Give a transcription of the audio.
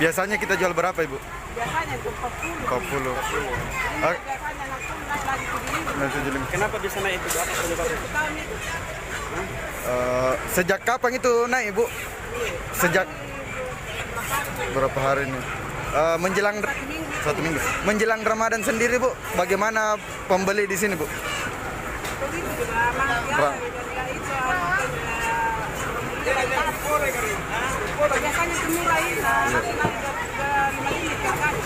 Biasanya kita jual berapa, Ibu? Biasanya itu 40. 40. Ini biasanya langsung naik lagi ke sini. Nah, 75. Kenapa bisa naik itu? Apa penyebabnya? Tahun itu Sejak kapan itu naik, Ibu? Sejak berapa hari ini? Menjelang satu minggu. Menjelang Ramadan sendiri, Bu, bagaimana pembeli di sini, Bu? begitu juga mahal Ra- biasa itu biasanya itu murah ini. Naik ke 5 ini biasanya.